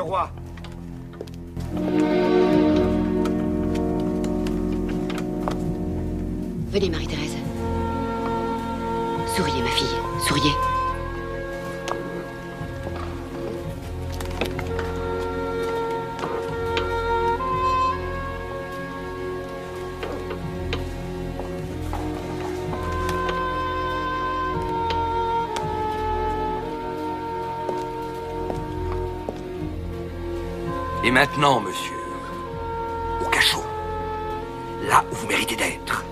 roi. Venez, Marie-Thérèse. Souriez, ma fille, souriez. Et maintenant, monsieur, au cachot, là où vous méritez d'être.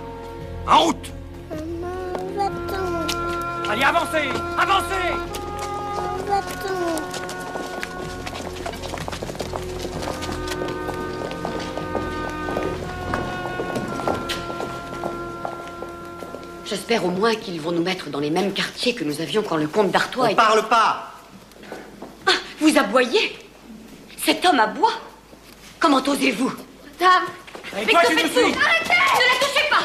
En route! Maman, où va-t-on? Allez, avancez! Avancez! Où va-t-on? J'espère au moins qu'ils vont nous mettre dans les mêmes quartiers que nous avions quand le comte d'Artois était... Parle pas! Ah, vous aboyez? Cet homme aboie? Comment osez-vous? Dame! Et toi, tu nous suis! Arrêtez! Ne la touchez pas!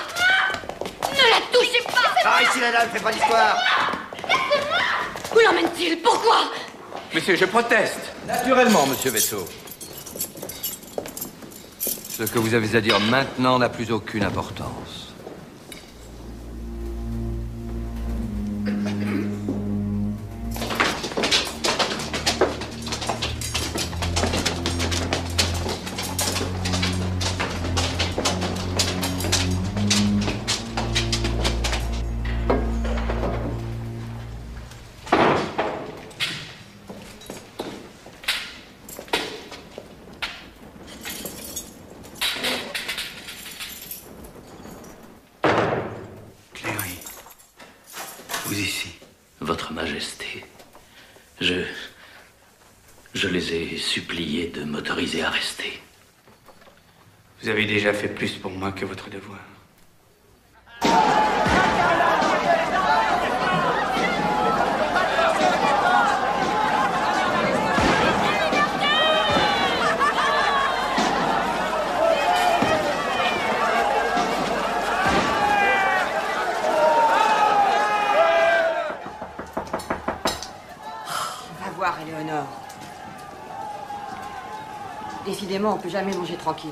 Ne la touchez pas! Par ici, la dame, fais pas d'histoire! Où l'emmène-t-il? Pourquoi? Monsieur, je proteste. Naturellement, monsieur Vaisseau. Ce que vous avez à dire maintenant n'a plus aucune importance. Vous ici. Votre Majesté, je les ai suppliés de m'autoriser à rester. Vous avez déjà fait plus pour moi que votre devoir. Va voir, Éléonore. Décidément, on peut jamais manger tranquille.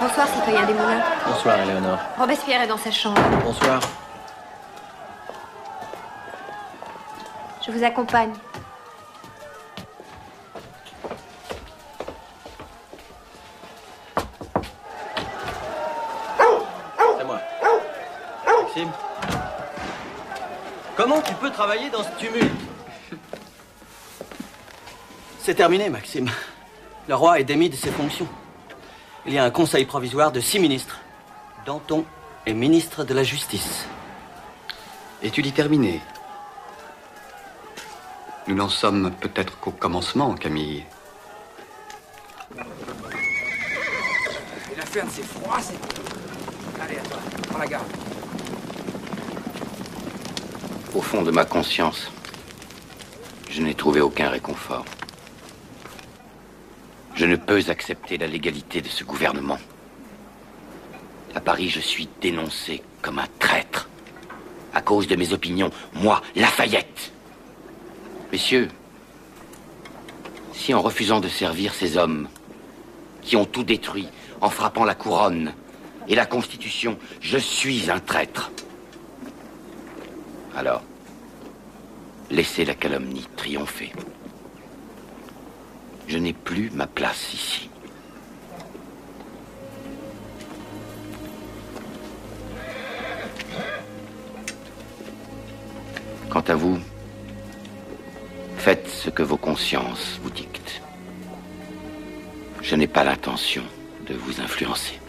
Bonsoir, citoyen des Moulins. Bonsoir, Éléonore. Robespierre est dans sa chambre. Bonsoir. Je vous accompagne. C'est moi. Maxime. Comment tu peux travailler dans ce tumulte? C'est terminé, Maxime. Le roi est démis de ses fonctions. Il y a un conseil provisoire de 6 ministres. Danton est ministre de la Justice. Et tu dis terminé. Nous n'en sommes peut-être qu'au commencement, Camille. Il a fait un de ces froids, c'est... Allez, à toi, prends la garde. Au fond de ma conscience, je n'ai trouvé aucun réconfort. Je ne peux accepter la légalité de ce gouvernement. À Paris, je suis dénoncé comme un traître. À cause de mes opinions, moi, Lafayette. Messieurs, si en refusant de servir ces hommes qui ont tout détruit, en frappant la couronne et la Constitution, je suis un traître, alors, laissez la calomnie triompher. Je n'ai plus ma place ici. Quant à vous, faites ce que vos consciences vous dictent. Je n'ai pas l'intention de vous influencer.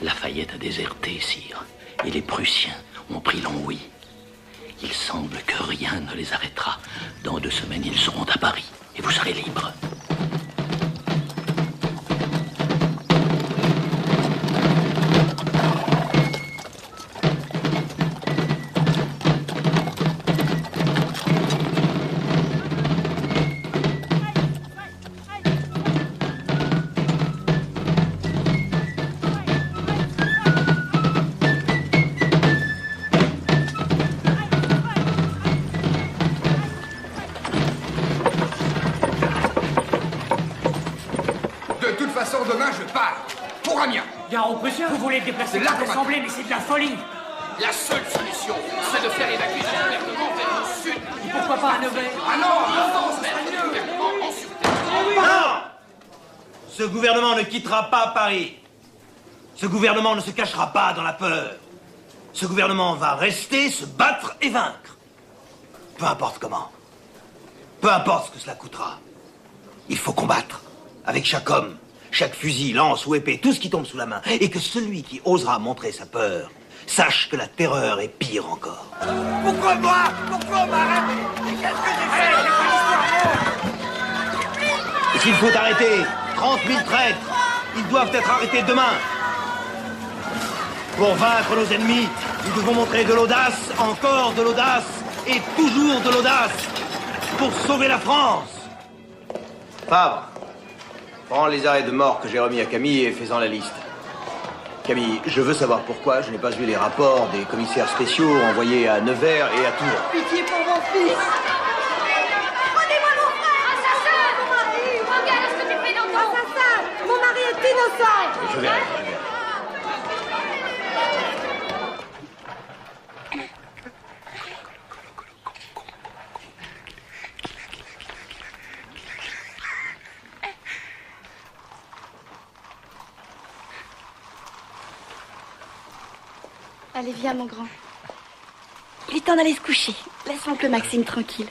Lafayette a déserté, sire, et les Prussiens ont pris Longwy. Il semble que rien ne les arrêtera. Dans 2 semaines, ils seront à Paris, et vous serez libres. Demain, je pars. Pour Amiens. Gare aux Prussiens, vous voulez déplacer l'Assemblée, mais c'est de la folie. La seule solution, c'est de faire évacuer ce gouvernement vers le sud. Et pourquoi pas à Nevers? Ah non, on vers ce gouvernement en sûreté. Non! Ce gouvernement ne quittera pas Paris. Ce gouvernement ne se cachera pas dans la peur. Ce gouvernement va rester, se battre et vaincre. Peu importe comment. Peu importe ce que cela coûtera. Il faut combattre. Avec chaque homme, chaque fusil, lance ou épée, tout ce qui tombe sous la main. Et que celui qui osera montrer sa peur sache que la terreur est pire encore. Pourquoi moi? Pourquoi on m'a arrêté? Qu'est-ce que j'ai fait? S'il faut arrêter 30 000 traîtres, ils doivent être arrêtés demain. Pour vaincre nos ennemis, nous devons montrer de l'audace, encore de l'audace, et toujours de l'audace, pour sauver la France. Fabre, prends les arrêts de mort que j'ai remis à Camille et fais-en la liste. Camille, je veux savoir pourquoi je n'ai pas vu les rapports des commissaires spéciaux envoyés à Nevers et à Tours. Pitié pour mon fils. Prenez-moi mon frère. Assassin, mon mari. Regarde ce que tu fais dans ton... Assassin, mon mari est innocent. Je verrai. Allez, viens, mon grand. Il est temps d'aller se coucher. Laisse l'oncle Maxime tranquille.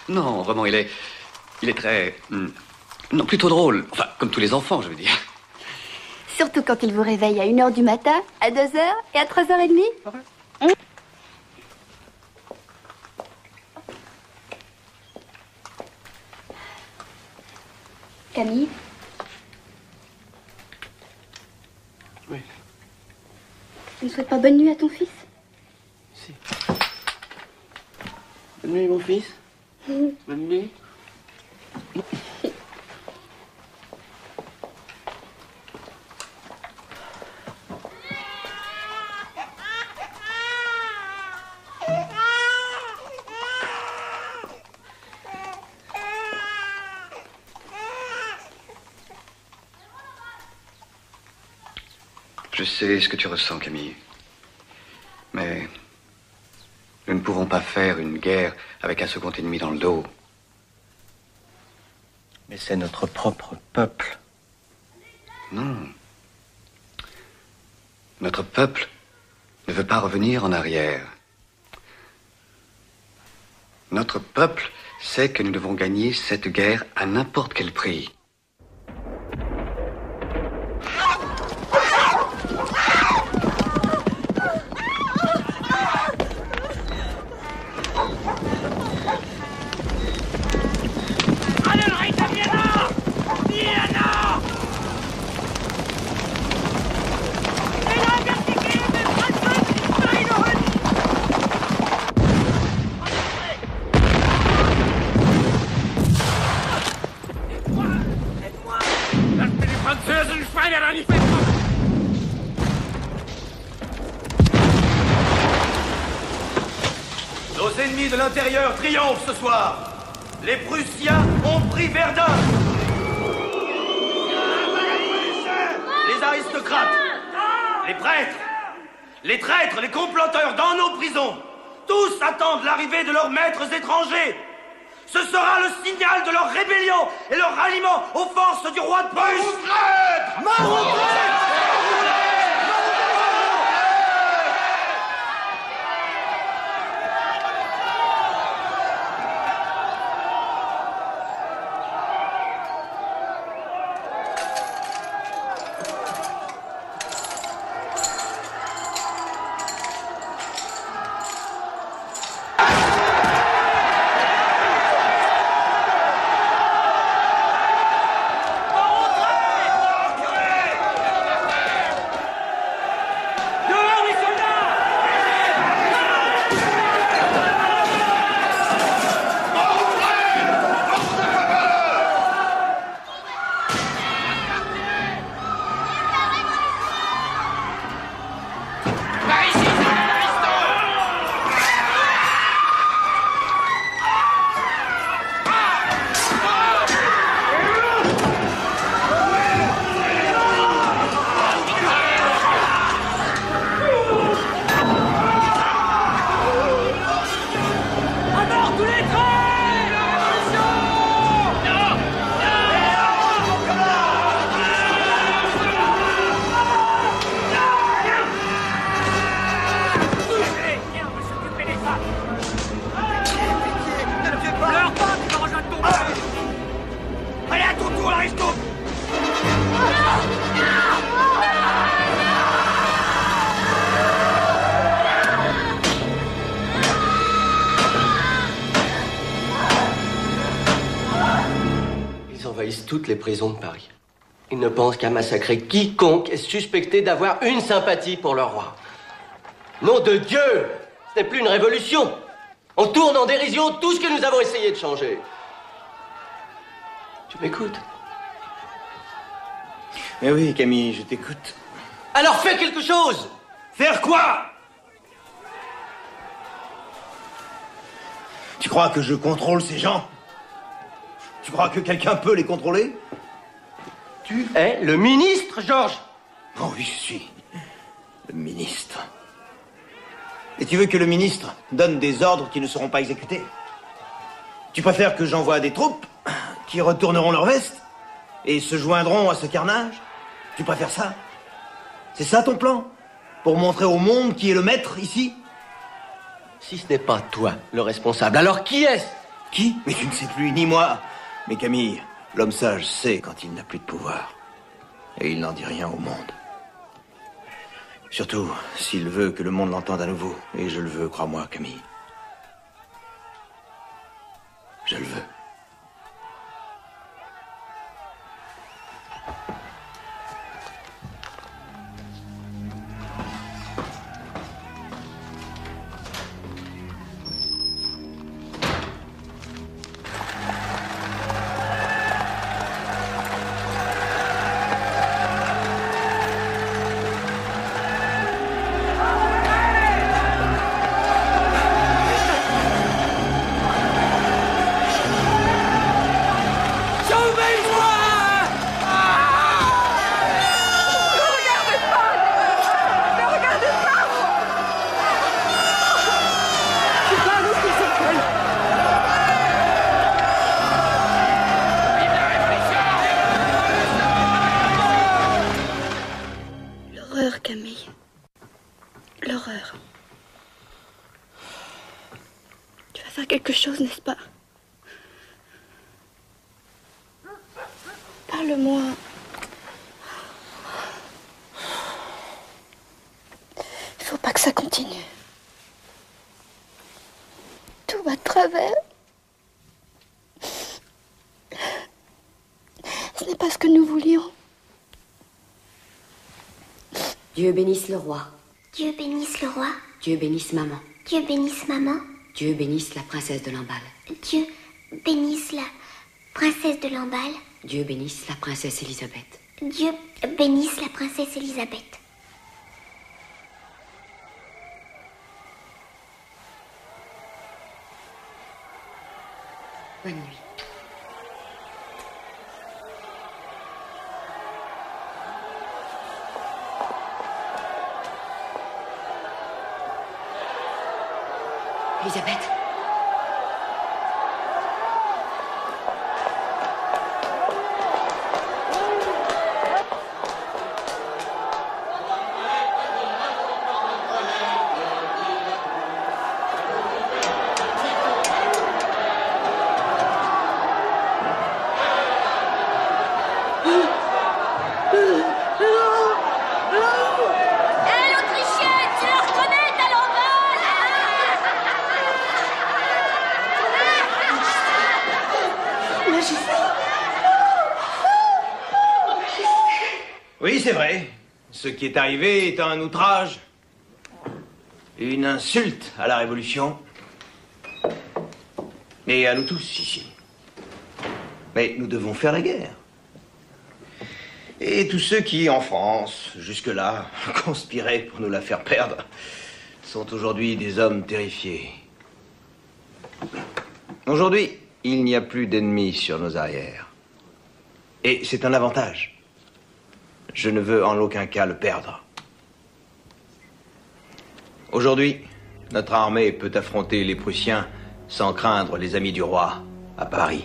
Non, vraiment, il est très... non, plutôt drôle. Enfin, comme tous les enfants, je veux dire. Surtout quand il vous réveille à 1h du matin, à 2h et à 3h30. Camille? Oui. Tu ne souhaites pas bonne nuit à ton fils? Si. Bonne nuit, mon fils. Bonne nuit. Je sais ce que tu ressens, Camille. Mais nous ne pouvons pas faire une guerre avec un second ennemi dans le dos. Mais c'est notre propre peuple. Non. Notre peuple ne veut pas revenir en arrière. Notre peuple sait que nous devons gagner cette guerre à n'importe quel prix. Nos ennemis de l'intérieur triomphent ce soir. Les Prussiens ont pris Verdun. Les aristocrates, les traîtres, les comploteurs dans nos prisons, tous attendent l'arrivée de leurs maîtres étrangers. Ce sera le signal de leur rébellion et leur ralliement aux forces du roi de Prusse. Ma retraite! envahissent toutes les prisons de Paris. Ils ne pensent qu'à massacrer quiconque est suspecté d'avoir une sympathie pour leur roi. Nom de Dieu! Ce n'est plus une révolution. On tourne en dérision tout ce que nous avons essayé de changer. Tu m'écoutes? Mais oui, Camille, je t'écoute. Alors fais quelque chose! Faire quoi? Tu crois que je contrôle ces gens? Tu crois que quelqu'un peut les contrôler? Tu es le ministre, Georges! Oh oui, je suis le ministre. Et tu veux que le ministre donne des ordres qui ne seront pas exécutés? Tu préfères que j'envoie des troupes qui retourneront leur veste et se joindront à ce carnage? Tu préfères ça? C'est ça ton plan? Pour montrer au monde qui est le maître ici? Si ce n'est pas toi le responsable, alors qui est-ce? Qui? Mais tu ne sais plus, ni moi. Mais Camille, l'homme sage sait quand il n'a plus de pouvoir. Et il n'en dit rien au monde. Surtout s'il veut que le monde l'entende à nouveau. Et je le veux, crois-moi, Camille. Je le veux. Camille. L'horreur. Tu vas faire quelque chose, n'est-ce pas? Parle-moi. Il faut pas que ça continue. Tout va de travers. Ce n'est pas ce que nous voulions. Dieu bénisse le roi. Dieu bénisse le roi. Dieu bénisse maman. Dieu bénisse maman. Dieu bénisse la princesse de Lamballe. Dieu bénisse la princesse de Lamballe. Dieu bénisse la princesse Élisabeth. Dieu bénisse la princesse Élisabeth. Bonne nuit. Elisabeth. Oui, c'est vrai. Ce qui est arrivé est un outrage, une insulte à la Révolution, et à nous tous ici. Mais nous devons faire la guerre. Et tous ceux qui, en France, jusque-là, conspiraient pour nous la faire perdre, sont aujourd'hui des hommes terrifiés. Aujourd'hui, il n'y a plus d'ennemis sur nos arrières. Et c'est un avantage. Je ne veux en aucun cas le perdre. Aujourd'hui, notre armée peut affronter les Prussiens sans craindre les amis du roi à Paris.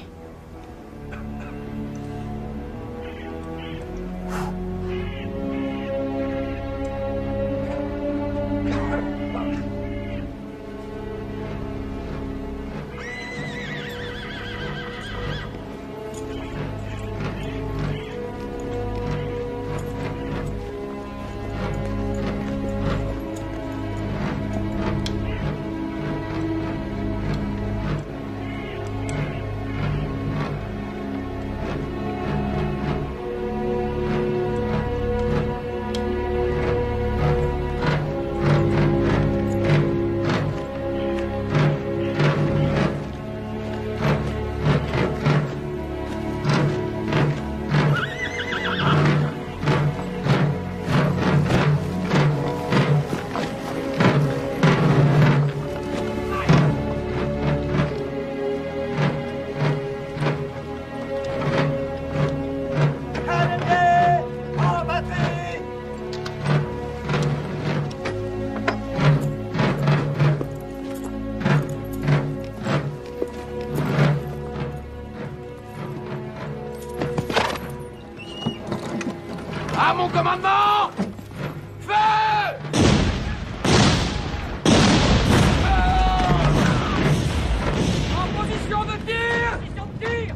À mon commandement! Feu! En position de tir! Position de tir!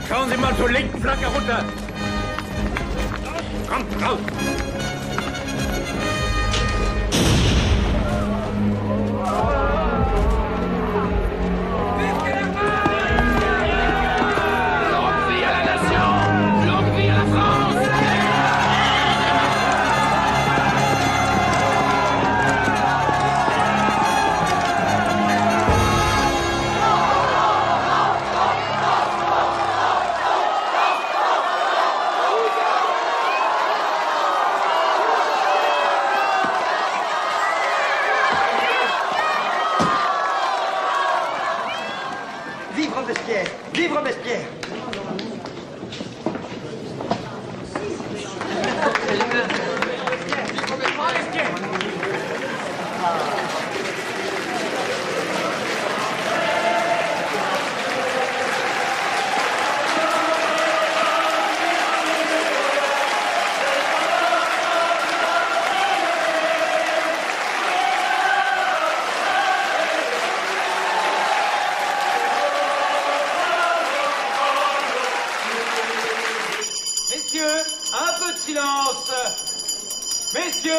Schauen Sie mal zur linken Flanke runter. Kommt raus. Longue vie à la nation! Longue vie à la France! Vive Robespierre! Vive Robespierre! Messieurs, un peu de silence. Messieurs,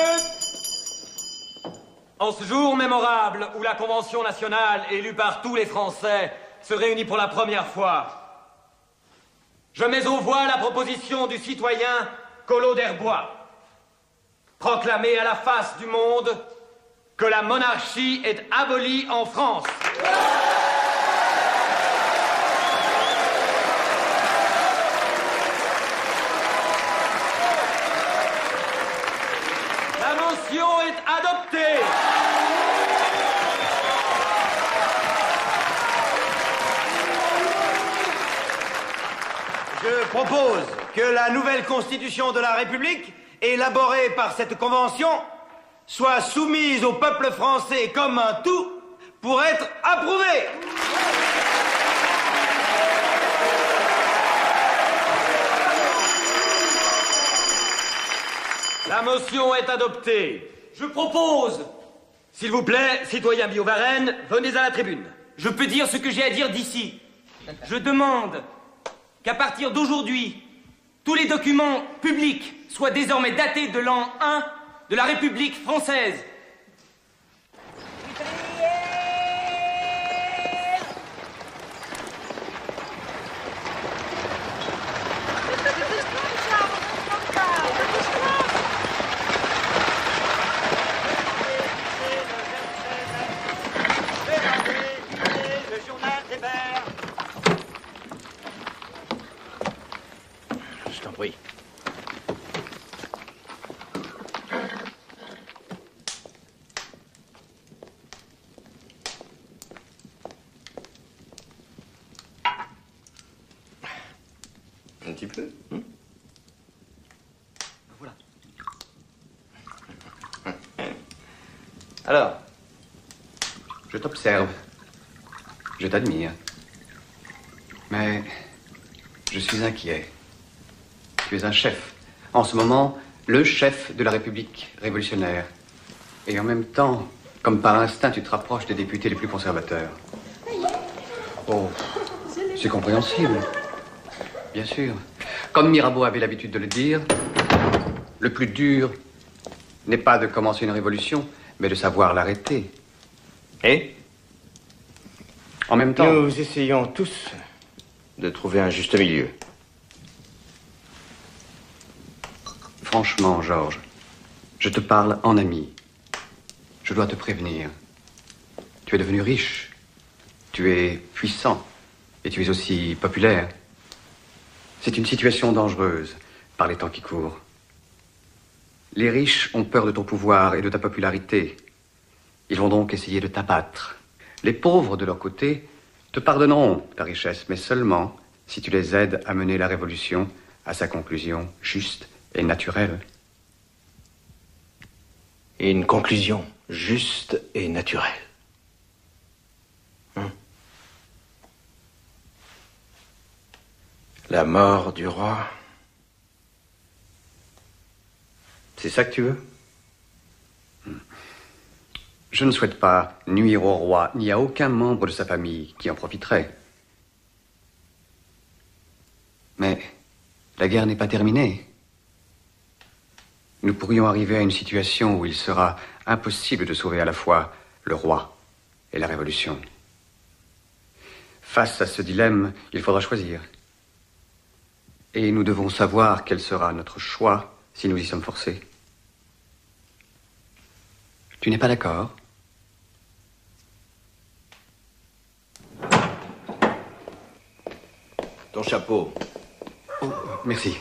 en ce jour mémorable où la Convention nationale, élue par tous les Français, se réunit pour la première fois, je mets aux voix la proposition du citoyen Collot d'Herbois, proclamer à la face du monde que la monarchie est abolie en France. La motion est adoptée. Je propose que la nouvelle constitution de la République, élaborée par cette convention, soit soumise au peuple français comme un tout pour être approuvée. La motion est adoptée. Je propose, s'il vous plaît, citoyen Billaud-Varenne, venez à la tribune. Je peux dire ce que j'ai à dire d'ici. Je demande qu'à partir d'aujourd'hui, tous les documents publics soient désormais datés de l'an 1 de la République française. Le journal des Verts. Je t'en prie. Un petit peu. Voilà. Alors, je t'observe. Je t'admire. Mais je suis inquiet. Tu es un chef. En ce moment, le chef de la République révolutionnaire. Et en même temps, comme par instinct, tu te rapproches des députés les plus conservateurs. Oh, c'est compréhensible. Bien sûr. Comme Mirabeau avait l'habitude de le dire, le plus dur n'est pas de commencer une révolution, mais de savoir l'arrêter. Et en même temps... Nous essayons tous de trouver un juste milieu. Franchement, Georges, je te parle en ami. Je dois te prévenir. Tu es devenu riche. Tu es puissant. Et tu es aussi populaire. C'est une situation dangereuse par les temps qui courent. Les riches ont peur de ton pouvoir et de ta popularité. Ils vont donc essayer de t'abattre. Les pauvres, de leur côté, te pardonneront ta richesse, mais seulement si tu les aides à mener la révolution à sa conclusion juste et naturelle. Et une conclusion juste et naturelle. La mort du roi. C'est ça que tu veux? Je ne souhaite pas nuire au roi, ni à aucun membre de sa famille qui en profiterait. Mais la guerre n'est pas terminée. Nous pourrions arriver à une situation où il sera impossible de sauver à la fois le roi et la révolution. Face à ce dilemme, il faudra choisir. Et nous devons savoir quel sera notre choix si nous y sommes forcés. Tu n'es pas d'accord? Ton chapeau. Oh, merci.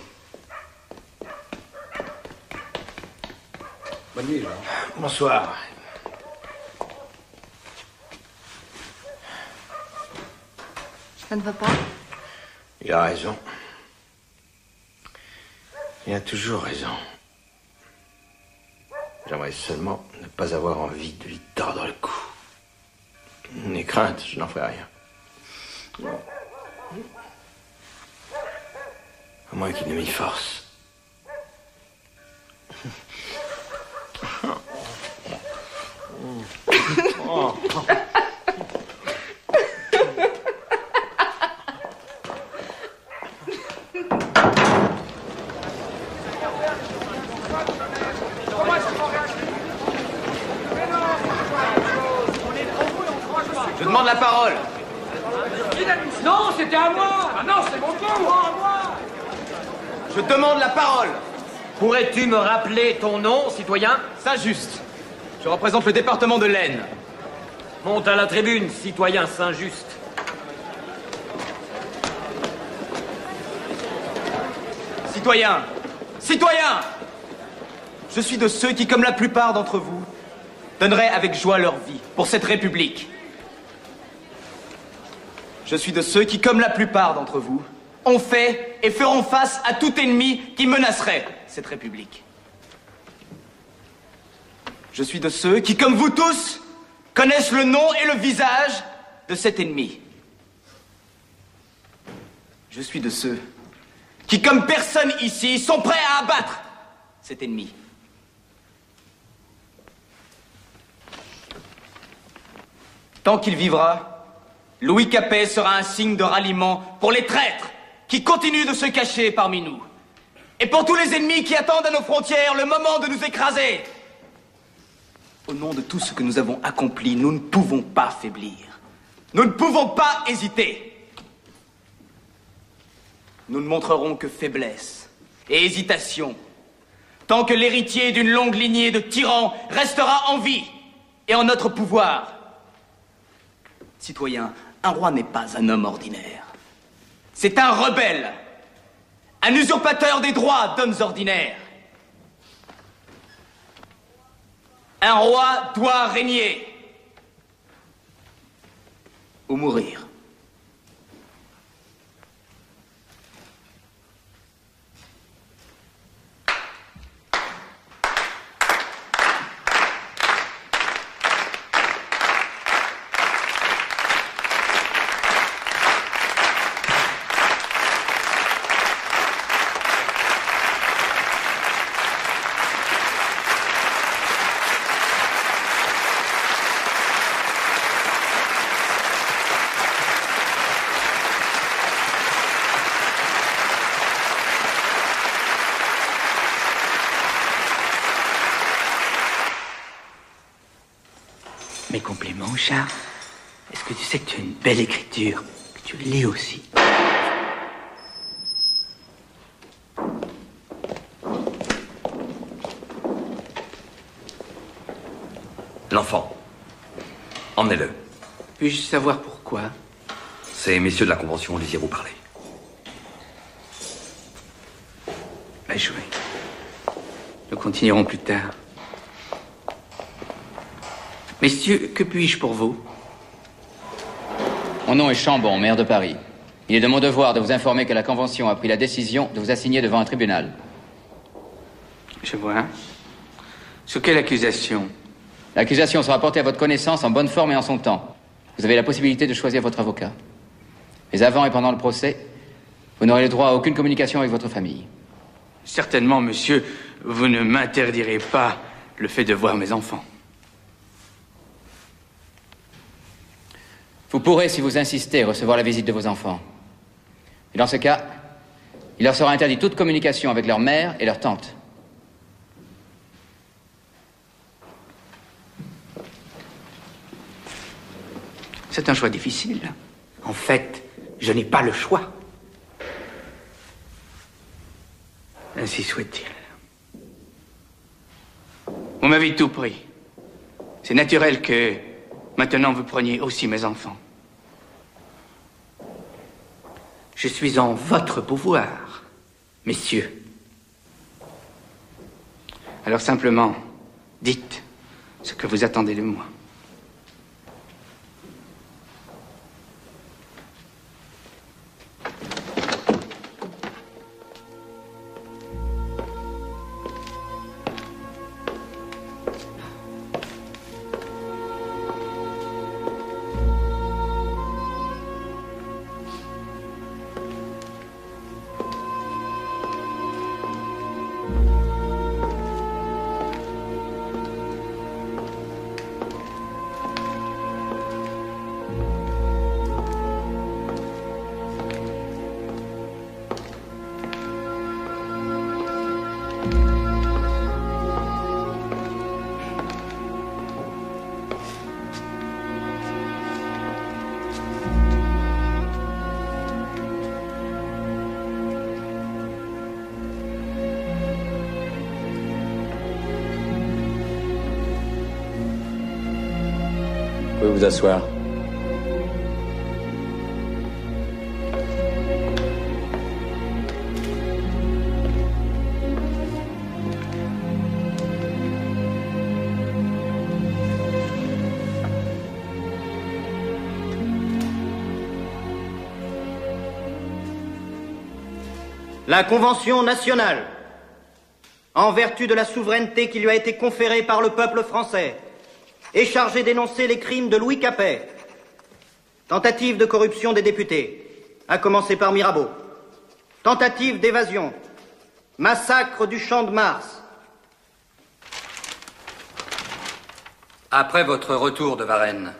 Bonne nuit, Georges. Bonsoir. Ça ne va pas? Il a raison. Il a toujours raison. J'aimerais seulement ne pas avoir envie de lui tordre le cou. N'aie crainte, je n'en ferai rien. À moins qu'il ne m'y force. Oh. Je demande la parole. Non, c'était à moi. Ah non, c'est mon tour. Je demande la parole. Pourrais-tu me rappeler ton nom, citoyen? Saint-Just. Je représente le département de l'Aisne. Monte à la tribune, citoyen Saint-Just. Citoyens, citoyens, je suis de ceux qui, comme la plupart d'entre vous, donneraient avec joie leur vie pour cette République. Je suis de ceux qui, comme la plupart d'entre vous, ont fait et feront face à tout ennemi qui menacerait cette République. Je suis de ceux qui, comme vous tous, connaissent le nom et le visage de cet ennemi. Je suis de ceux qui, comme personne ici, sont prêts à abattre cet ennemi. Tant qu'il vivra, Louis Capet sera un signe de ralliement pour les traîtres qui continuent de se cacher parmi nous. Et pour tous les ennemis qui attendent à nos frontières le moment de nous écraser. Au nom de tout ce que nous avons accompli, nous ne pouvons pas faiblir. Nous ne pouvons pas hésiter. Nous ne montrerons que faiblesse et hésitation tant que l'héritier d'une longue lignée de tyrans restera en vie et en notre pouvoir. Citoyens, un roi n'est pas un homme ordinaire. C'est un rebelle, un usurpateur des droits d'hommes ordinaires. Un roi doit régner ou mourir. Mes compliments, Charles. Est-ce que tu sais que tu as une belle écriture, que tu lis aussi? L'enfant. Emmenez-le. Puis-je savoir pourquoi? Ces messieurs de la Convention désirent vous parler. Bah, jouez. Nous continuerons plus tard. Messieurs, que puis-je pour vous? Mon nom est Chambon, maire de Paris. Il est de mon devoir de vous informer que la Convention a pris la décision de vous assigner devant un tribunal. Je vois. Sous quelle accusation? L'accusation sera portée à votre connaissance en bonne forme et en son temps. Vous avez la possibilité de choisir votre avocat. Mais avant et pendant le procès, vous n'aurez le droit à aucune communication avec votre famille. Certainement, monsieur, vous ne m'interdirez pas le fait de voir mes enfants. Vous pourrez, si vous insistez, recevoir la visite de vos enfants. Et dans ce cas, il leur sera interdit toute communication avec leur mère et leur tante. C'est un choix difficile. En fait, je n'ai pas le choix. Ainsi soit-il. Vous m'avez tout pris. C'est naturel que maintenant vous preniez aussi mes enfants. Je suis en votre pouvoir, messieurs. Alors simplement, dites ce que vous attendez de moi. Vous pouvez vous asseoir. La Convention nationale, en vertu de la souveraineté qui lui a été conférée par le peuple français, est chargée d'énoncer les crimes de Louis Capet. Tentative de corruption des députés, à commencer par Mirabeau. Tentative d'évasion. Massacre du Champ de Mars. Après votre retour de Varennes,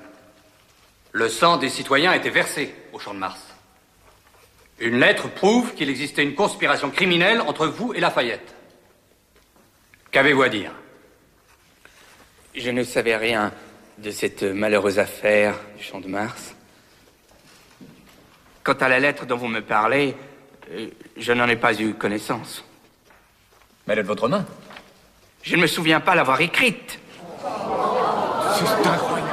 le sang des citoyens a été versé au Champ de Mars. Une lettre prouve qu'il existait une conspiration criminelle entre vous et Lafayette. Qu'avez-vous à dire? Je ne savais rien de cette malheureuse affaire du Champ de Mars. Quant à la lettre dont vous me parlez, je n'en ai pas eu connaissance. Mais elle est de votre main. Je ne me souviens pas l'avoir écrite. C'est incroyable.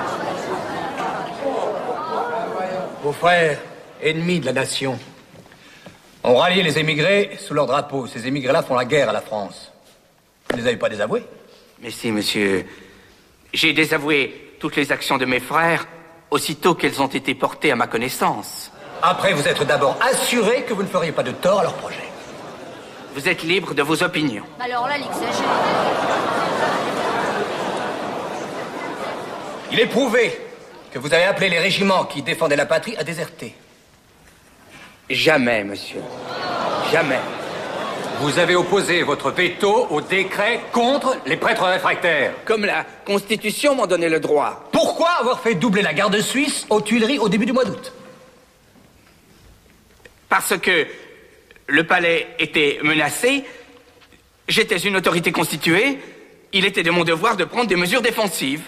Vos frères, ennemis de la nation, ont rallié les émigrés sous leur drapeau. Ces émigrés-là font la guerre à la France. Vous ne les avez pas désavoués? Mais si, monsieur. J'ai désavoué toutes les actions de mes frères aussitôt qu'elles ont été portées à ma connaissance. Après vous être d'abord assuré que vous ne feriez pas de tort à leur projet. Vous êtes libre de vos opinions. Alors là, il exagère. Il est prouvé que vous avez appelé les régiments qui défendaient la patrie à déserter. Jamais, monsieur. Jamais. Vous avez opposé votre veto au décret contre les prêtres réfractaires. Comme la Constitution m'en donnait le droit. Pourquoi avoir fait doubler la garde suisse aux Tuileries au début du mois d'août? Parce que le palais était menacé, j'étais une autorité constituée, il était de mon devoir de prendre des mesures défensives.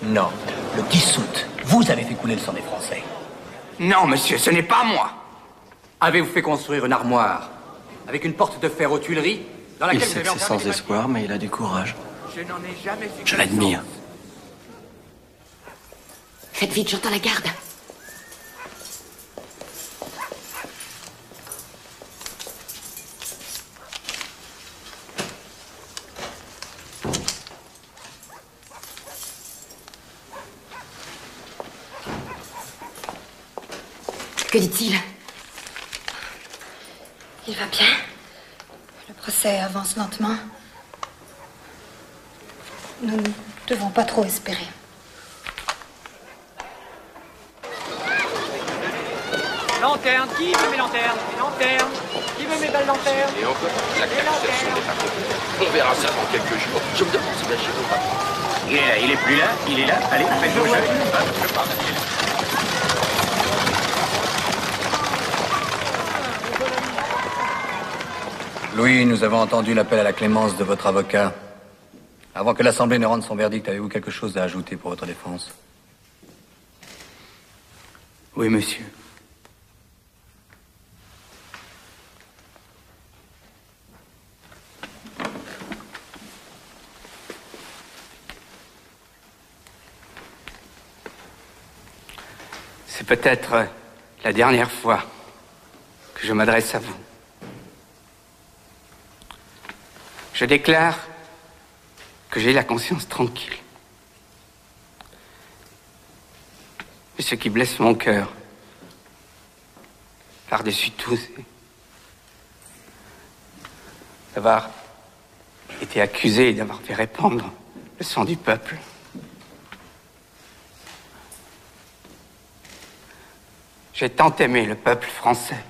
Non. Le 10 août, vous avez fait couler le sang des Français. Non, monsieur, ce n'est pas moi. Avez-vous fait construire une armoire avec une porte de fer aux Tuileries dans laquelle Il vous sait avez que c'est enfermé sans espoir, mais il a du courage. Je n'en ai jamais eu Je l'admire. Faites vite, j'entends la garde. Que dit-il? Il va bien. Le procès avance lentement. Nous ne devons pas trop espérer. Lanterne, qui veut mes lanternes? Mes lanternes. Qui veut mes belles lanternes? Et encore, la captation n'est pas complète. On verra ça dans quelques jours. Je me demande si la chez nous va. Il est là, il est plus là, il est là. Allez, faites-le jeu. Je pars. Louis, nous avons entendu l'appel à la clémence de votre avocat. Avant que l'Assemblée ne rende son verdict, avez-vous quelque chose à ajouter pour votre défense? Oui, monsieur. C'est peut-être la dernière fois que je m'adresse à vous. Je déclare que j'ai la conscience tranquille. Et ce qui blesse mon cœur, par-dessus tout, c'est d'avoir été accusé et d'avoir fait répandre le sang du peuple. J'ai tant aimé le peuple français.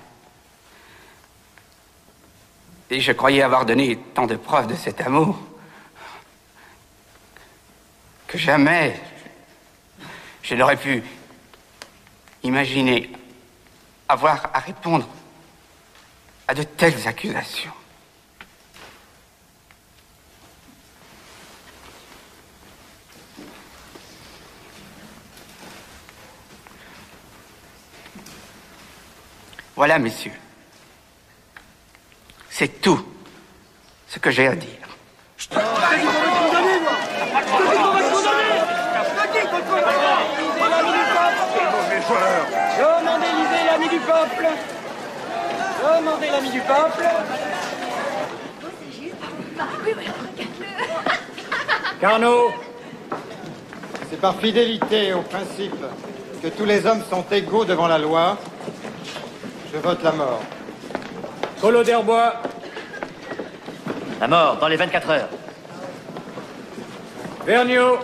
Et je croyais avoir donné tant de preuves de cet amour que jamais je n'aurais pu imaginer avoir à répondre à de telles accusations. Voilà, messieurs. C'est tout ce que j'ai à dire. Demandez l'ami du peuple. Demandez l'ami du peuple. Carnot, c'est par fidélité au principe que tous les hommes sont égaux devant la loi. Je vote la mort. Collot d'Herbois. La mort, dans les 24 heures. Vergniaud.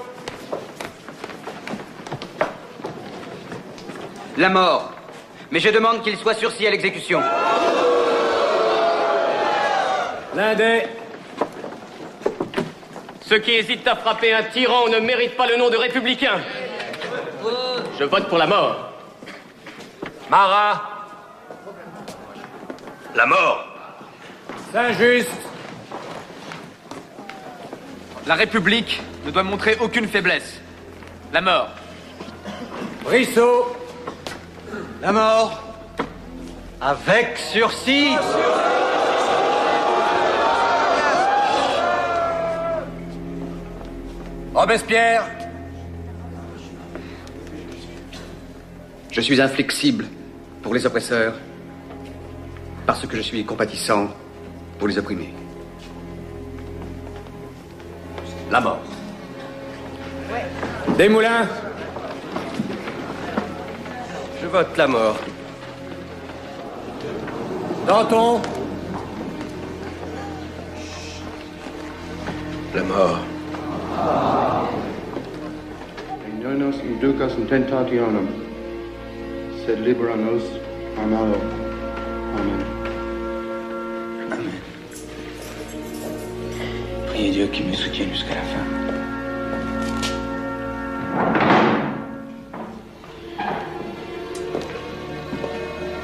La mort. Mais je demande qu'il soit sursis à l'exécution. Lindet. Ceux qui hésitent à frapper un tyran ne méritent pas le nom de républicain. Je vote pour la mort. Marat. La mort. Saint-Just. La République ne doit montrer aucune faiblesse. La mort. Brissot. La mort. Avec sursis. Robespierre. Je suis inflexible pour les oppresseurs parce que je suis compatissant pour les opprimés. La mort. Desmoulins. Je vote la mort. Danton. La mort. Ignonos inducas in tentationem, sed libera nos a malo. Amen. Amen. Priez Dieu qu'il me soutienne jusqu'à la fin.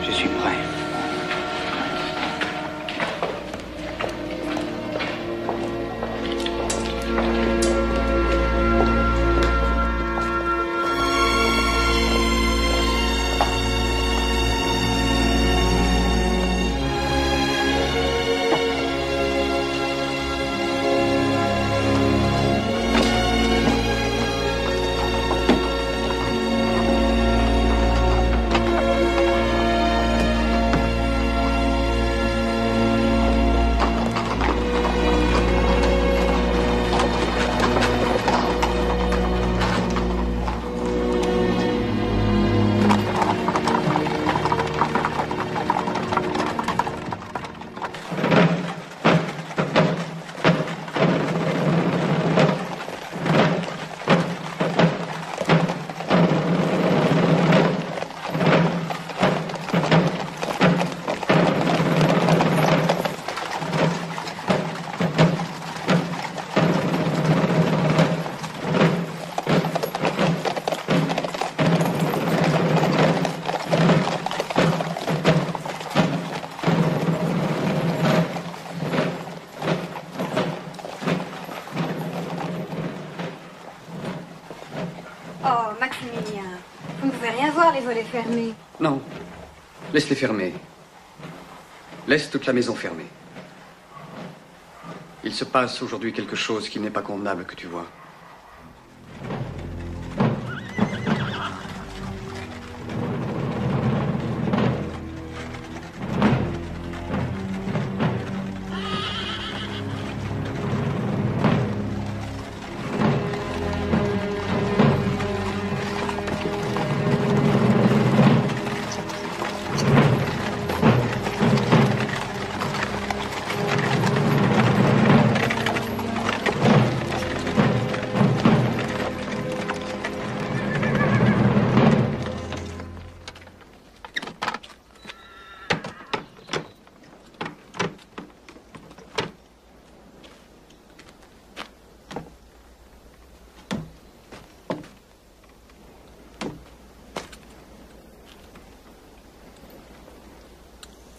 Je suis prêt. voir les volets fermés. Non. Laisse-les fermer. Laisse toute la maison fermée. Il se passe aujourd'hui quelque chose qui n'est pas convenable que tu vois.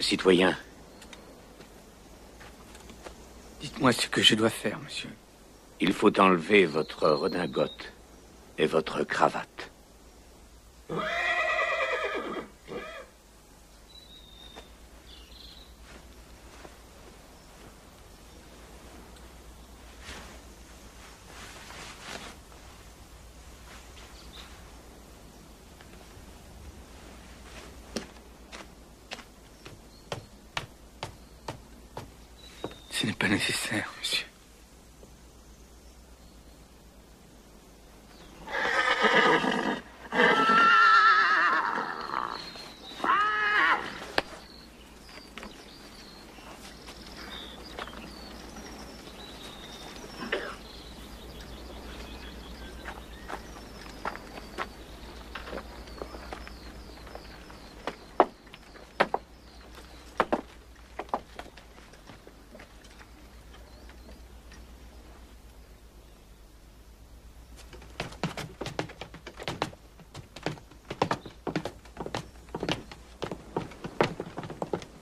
Citoyen. Dites-moi ce que je dois faire, monsieur. Il faut enlever votre redingote et votre cravate. Ce n'est pas nécessaire, monsieur.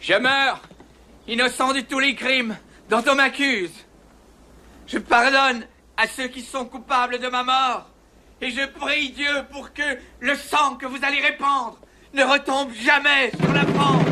Je meurs, innocent de tous les crimes dont on m'accuse. Je pardonne à ceux qui sont coupables de ma mort. Et je prie Dieu pour que le sang que vous allez répandre ne retombe jamais sur la France.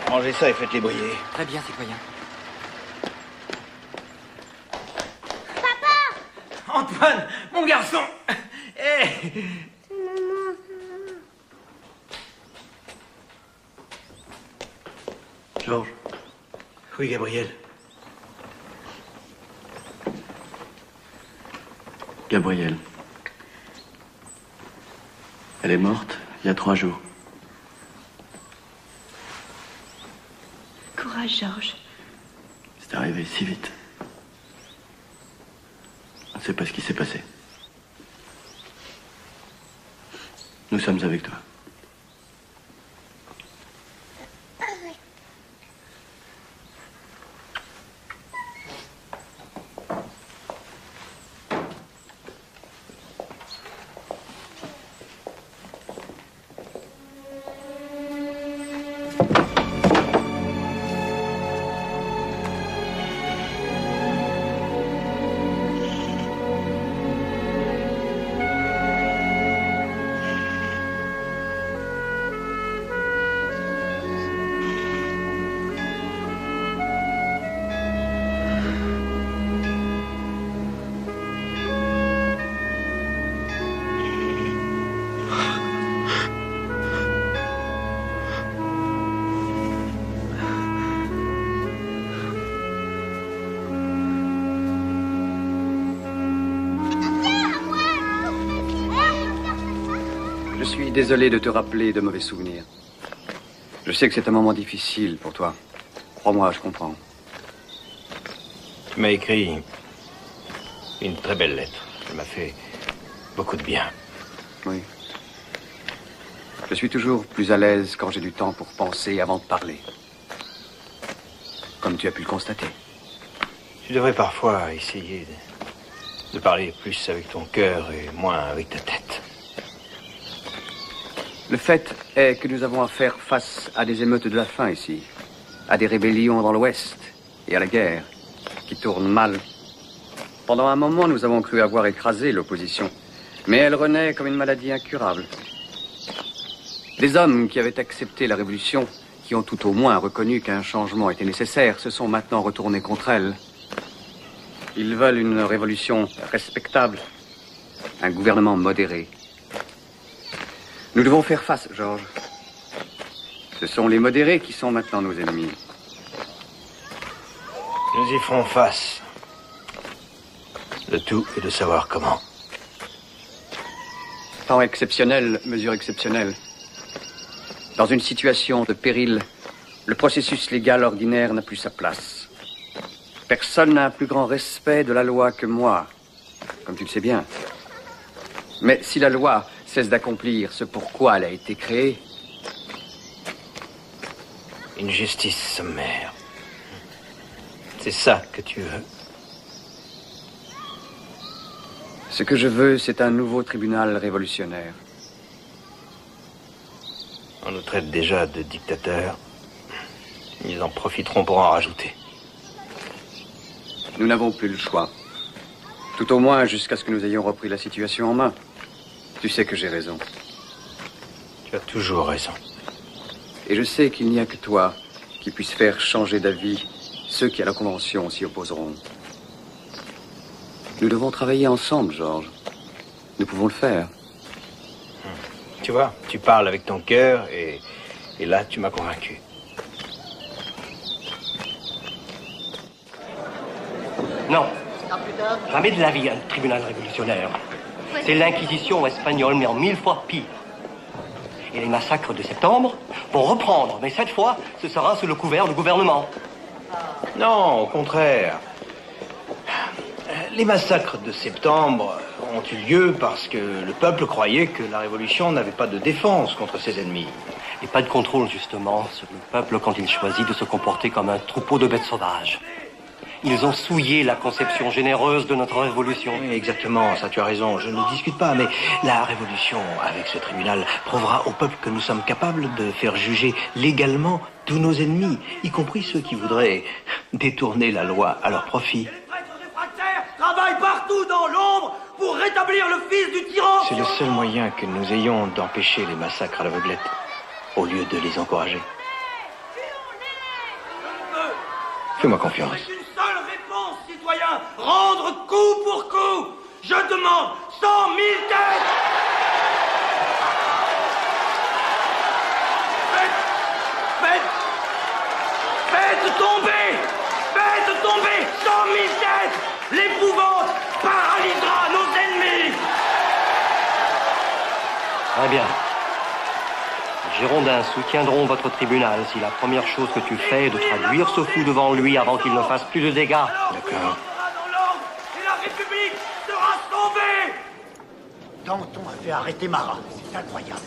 Rangez ça et faites-les briller. Très bien, citoyen. Papa! Antoine, mon garçon. Georges. Oui, Gabriel. Gabriel. Elle est morte il y a 3 jours. Courage, Georges. C'est arrivé si vite. On ne sait pas ce qui s'est passé. Nous sommes avec toi. Je suis désolé de te rappeler de mauvais souvenirs. Je sais que c'est un moment difficile pour toi. Crois-moi, je comprends. Tu m'as écrit une très belle lettre. Elle m'a fait beaucoup de bien. Oui. Je suis toujours plus à l'aise quand j'ai du temps pour penser avant de parler. Comme tu as pu le constater. Tu devrais parfois essayer de parler plus avec ton cœur et moins avec ta tête. Le fait est que nous avons à faire face à des émeutes de la faim ici, à des rébellions dans l'Ouest et à la guerre, qui tournent mal. Pendant un moment, nous avons cru avoir écrasé l'opposition, mais elle renaît comme une maladie incurable. Les hommes qui avaient accepté la révolution, qui ont tout au moins reconnu qu'un changement était nécessaire, se sont maintenant retournés contre elle. Ils veulent une révolution respectable, un gouvernement modéré. Nous devons faire face, Georges. Ce sont les modérés qui sont maintenant nos ennemis. Nous y ferons face. Le tout est de savoir comment. Temps exceptionnel, mesure exceptionnelle. Dans une situation de péril, le processus légal ordinaire n'a plus sa place. Personne n'a un plus grand respect de la loi que moi, comme tu le sais bien. Mais si la loi cesse d'accomplir ce pourquoi elle a été créée... Une justice sommaire. C'est ça que tu veux. Ce que je veux, c'est un nouveau tribunal révolutionnaire. On nous traite déjà de dictateurs. Ils en profiteront pour en rajouter. Nous n'avons plus le choix. Tout au moins jusqu'à ce que nous ayons repris la situation en main. Tu sais que j'ai raison. Tu as toujours raison. Et je sais qu'il n'y a que toi qui puisse faire changer d'avis ceux qui à la Convention s'y opposeront. Nous devons travailler ensemble, Georges. Nous pouvons le faire. Tu vois, tu parles avec ton cœur et là, tu m'as convaincu. Non. Jamais de la vie un tribunal révolutionnaire. C'est l'Inquisition espagnole, mais en 1000 fois pire. Et les massacres de septembre vont reprendre, mais cette fois, ce sera sous le couvert du gouvernement. Non, au contraire. Les massacres de septembre ont eu lieu parce que le peuple croyait que la révolution n'avait pas de défense contre ses ennemis. Et pas de contrôle, justement, sur le peuple quand il choisit de se comporter comme un troupeau de bêtes sauvages. Ils ont souillé la conception généreuse de notre révolution. Oui, exactement, ça tu as raison, je ne discute pas, mais la révolution, avec ce tribunal, prouvera au peuple que nous sommes capables de faire juger légalement tous nos ennemis, y compris ceux qui voudraient détourner la loi à leur profit. Les prêtres réfractaires travaillent partout dans l'ombre pour rétablir le fils du tyran. C'est le seul moyen que nous ayons d'empêcher les massacres à l'aveuglette, au lieu de les encourager. Fais-moi confiance. Seule réponse, citoyen, rendre coup pour coup. Je demande 100 000 têtes. Faites tomber 100 000 têtes. L'épouvante paralysera nos ennemis. Très bien. Les Girondins soutiendront votre tribunal si la première chose que tu fais est de traduire ce fou devant lui avant qu'il ne fasse plus de dégâts. D'accord. Et la République sera sauvée! Danton a fait arrêter Marat. C'est incroyable.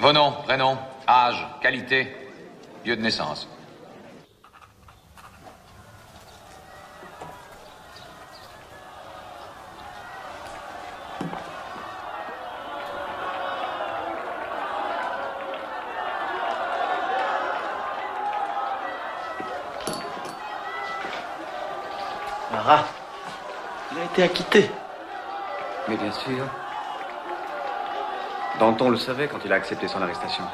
Vos noms, prénoms, âge, qualité, lieu de naissance. Marat, il a été acquitté. Mais bien sûr. Danton le savait quand il a accepté son arrestation.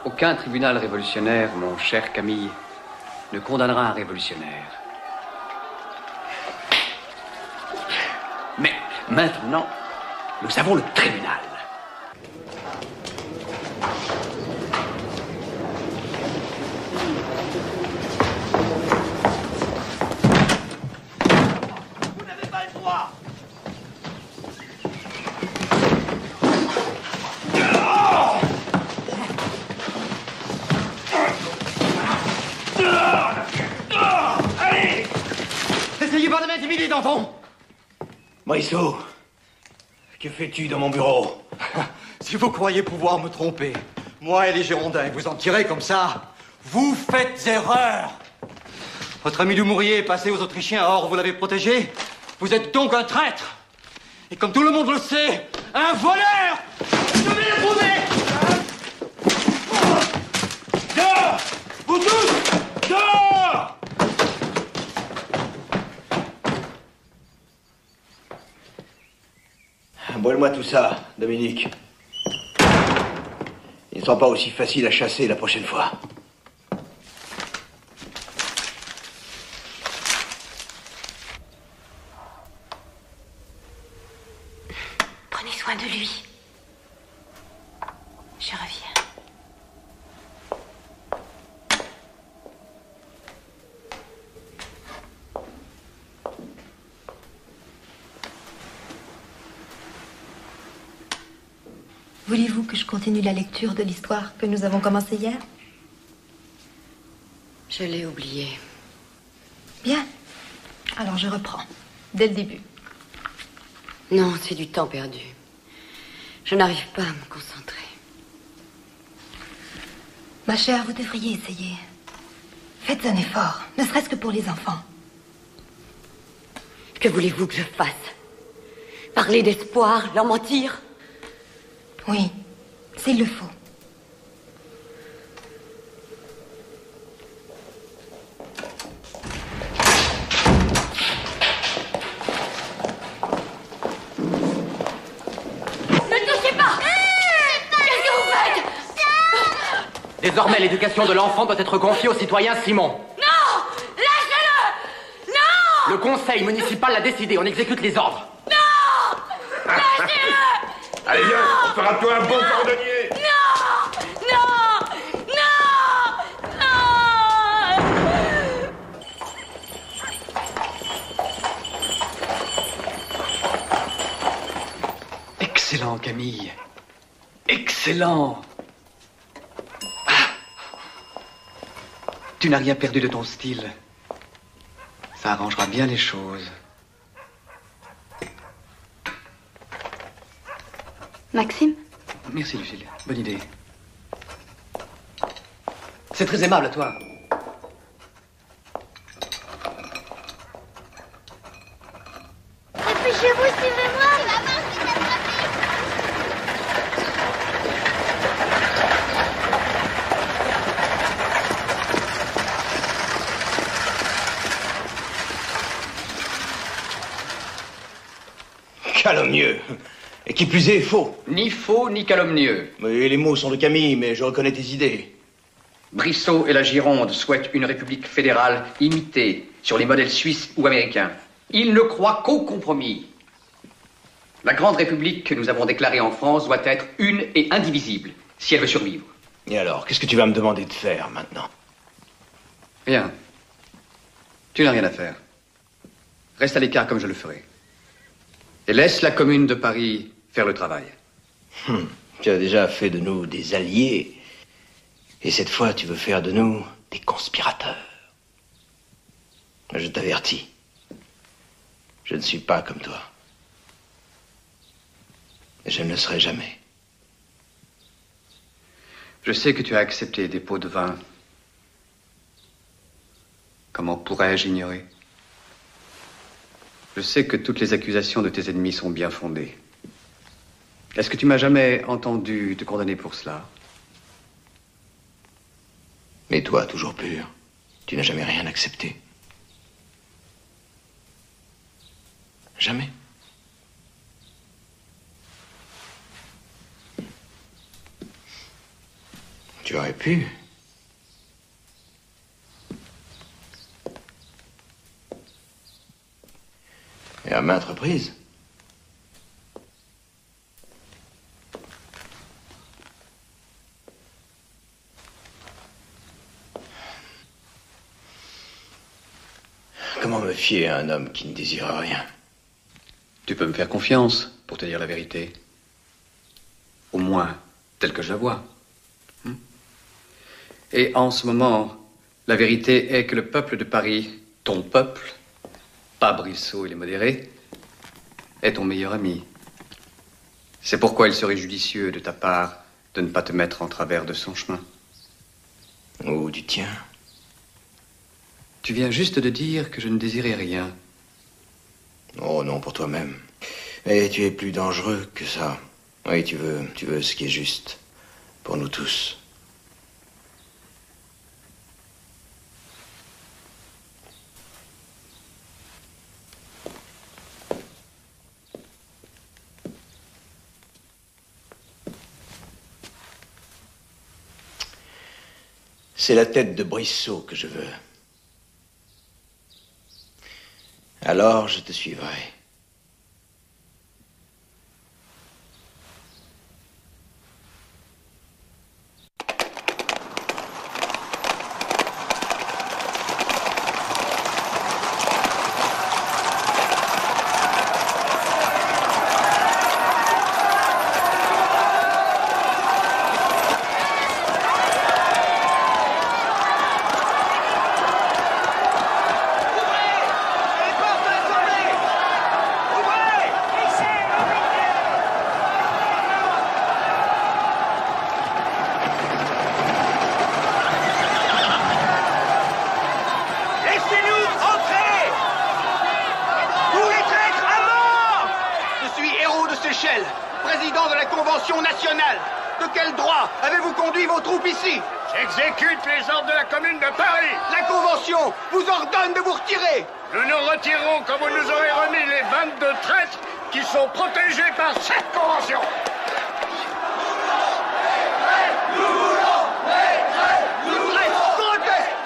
Aucun tribunal révolutionnaire, mon cher Camille, ne condamnera un révolutionnaire. Mais maintenant, nous avons le tribunal. Vous n'avez pas le droit! Allez! Essayez pas de m'intimider, Danton! Morisseau, que fais-tu dans mon bureau? Si vous croyez pouvoir me tromper, moi et les Girondins, vous en tirez comme ça, vous faites erreur! Votre ami Dumouriez est passé aux Autrichiens, or vous l'avez protégé. Vous êtes donc un traître! Et comme tout le monde le sait, un voleur! Je vais le prouver! Dehors! Vous tous! Dehors! Bois-moi tout ça, Dominique. Ils ne sont pas aussi faciles à chasser la prochaine fois. Prenez soin de lui. Je reviens. Voulez-vous que je continue la lecture de l'histoire que nous avons commencée hier? Je l'ai oublié. Bien. Alors je reprends. Dès le début. Non, c'est du temps perdu. Je n'arrive pas à me concentrer. Ma chère, vous devriez essayer. Faites un effort, ne serait-ce que pour les enfants. Que voulez-vous que je fasse? Parler d'espoir, leur mentir? Oui, s'il le faut. Ne touchez pas! Qu'est-ce que vous faites? Désormais, l'éducation de l'enfant doit être confiée au citoyen Simon. Non! Lâchez-le! Non! Le conseil municipal l'a décidé, on exécute les ordres. Non! Lâchez-le! Allez, viens, on fera de toi un bon cordonnier. Non! Non! Non! Non! Excellent, Camille. Excellent. Ah. Tu n'as rien perdu de ton style. Ça arrangera bien les choses. Maxime? Merci, Lucille. Bonne idée. C'est très aimable à toi. Dépêchez-vous, suivez-moi! Calomnieux. Et qui plus est, faux. Ni faux, ni calomnieux. Mais les mots sont de Camille, mais je reconnais tes idées. Brissot et la Gironde souhaitent une république fédérale imitée sur les modèles suisses ou américains. Ils ne croient qu'au compromis. La grande république que nous avons déclarée en France doit être une et indivisible, si elle veut survivre. Et alors, qu'est-ce que tu vas me demander de faire maintenant? Rien. Tu n'as rien à faire. Reste à l'écart comme je le ferai. Et laisse la Commune de Paris faire le travail. Tu as déjà fait de nous des alliés. Et cette fois, tu veux faire de nous des conspirateurs. Je t'avertis. Je ne suis pas comme toi. Et je ne le serai jamais. Je sais que tu as accepté des pots de vin. Comment pourrais-je ignorer? Je sais que toutes les accusations de tes ennemis sont bien fondées. Est-ce que tu m'as jamais entendu te condamner pour cela? Mais toi, toujours pur, tu n'as jamais rien accepté. Jamais. Tu aurais pu. Et à maintes reprises. Comment me fier à un homme qui ne désire rien? Tu peux me faire confiance pour te dire la vérité. Au moins, telle que je la vois. Et en ce moment, la vérité est que le peuple de Paris, ton peuple, pas Brissot et les modérés, est ton meilleur ami. C'est pourquoi il serait judicieux de ta part de ne pas te mettre en travers de son chemin. Ou du tien. Tu viens juste de dire que je ne désirais rien. Oh non, pour toi-même. Mais tu es plus dangereux que ça. Oui, tu veux ce qui est juste. Pour nous tous. C'est la tête de Brissot que je veux. Alors je te suivrai. Président de la Convention nationale. De quel droit avez-vous conduit vos troupes ici? J'exécute les ordres de la Commune de Paris. La Convention vous ordonne de vous retirer. Nous nous retirons quand vous nous aurez remis les 22 traîtres qui sont protégés par cette Convention.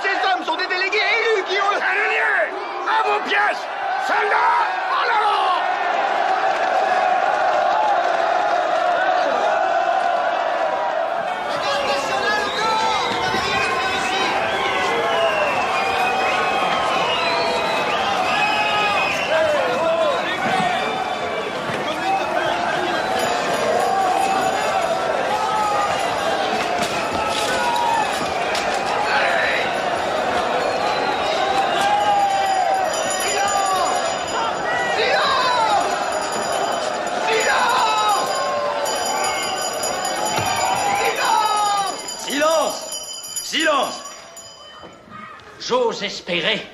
Ces hommes sont des délégués élus qui ont... Canonniers, à vos pièces. Soldats, en avant. Silence! J'ose espérer